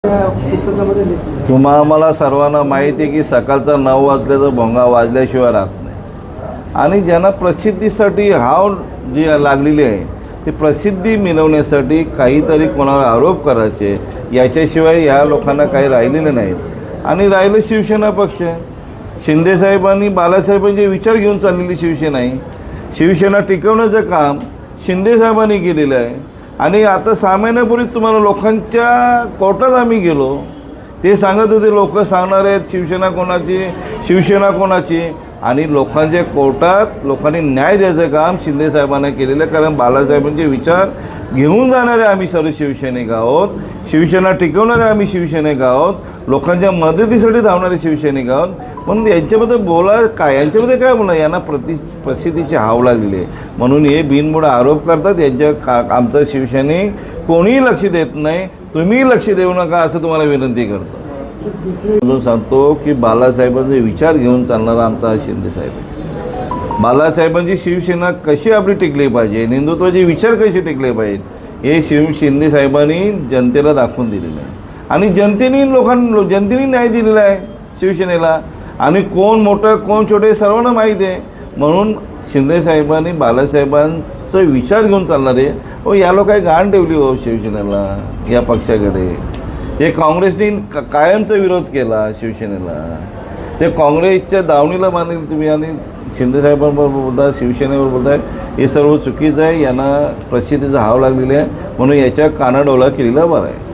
पुस्तकामध्ये लिहिलं. तुम्हा आम्हाला सर्वांना माहिती आहे की सकाळचा 9 वाजल्याचा भोंगा वाजल्याशिवाय राहत नाही. आणि ज्यांना प्रसिद्धीसाठी हाव जी लागलेली आहे ती प्रसिद्धी मिळवण्यासाठी काहीतरी कोणावर आरोप करायचे, याच्याशिवाय या लोकांना काही राहिलेलं नाहीत. आणि राहिलं शिवसेना पक्ष, शिंदेसाहेबांनी बाळासाहेबांचे विचार घेऊन चाललेली शिवसेना आहे. शिवसेना टिकवण्याचं काम शिंदेसाहेबांनी केलेलं आहे. आणि आता 6 महिन्यापूर्वी तुम्हाला लोकांच्या कोर्टात आम्ही गेलो, ते सांगत होते लोक सांगणार आहेत शिवसेना कोणाची, शिवसेना कोणाची. आणि लोकांच्या कोर्टात लोकांनी न्याय द्यायचं काम शिंदेसाहेबांना केलेलं आहे. कारण बाळासाहेबांचे विचार घेऊन जाणारे आम्ही सर्व शिवसैनिक आहोत, शिवसेना टिकवणारे आम्ही शिवसैनिक आहोत, लोकांच्या मदतीसाठी धावणारे शिवसैनिक आहोत. म्हणून यांच्याबद्दल बोला काय, यांच्यामध्ये काय बोला, यांना प्रसिद्धीची हाव लागलेली आहे. म्हणून हे बिनबुड आरोप करतात. यांच्या आमचं शिवसैनिक कोणीही लक्ष देत नाही. तुम्ही लक्ष देऊ नका असं तुम्हाला विनंती करतो. म्हणून सांगतो की बाळासाहेबांचे विचार घेऊन चालणारा आमचा शिंदेसाहेब आहे. बाळासाहेबांची शिवसेना कशी आपली टिकली पाहिजे, हिंदुत्वाचे विचार कसे टिकले पाहिजे हे शिंदेसाहेबांनी जनतेला दाखवून दिलेलं आहे. आणि जनतेने न्याय दिलेला आहे शिवसेनेला. आणि कोण मोठं कोण छोटे सर्वांना माहीत आहे. म्हणून शिंदेसाहेबांनी बाळासाहेबांचा विचार घेऊन चालणारे व या लोकांनी घाण ठेवली हो शिवसेनेला, या पक्षाकडे. हे काँग्रेसने कायमचा विरोध केला शिवसेनेला. ते काँग्रेसच्या दावणीला बांधेल तुम्ही आणि शिंदेसाहेबांबरोबर बोलता, शिवसेनेवर बोलताय, हे सर्व चुकीचं आहे. यांना प्रसिद्धीचा हाव लागलेला आहे. म्हणून याच्या कानाडोला केलेला बरा आहे.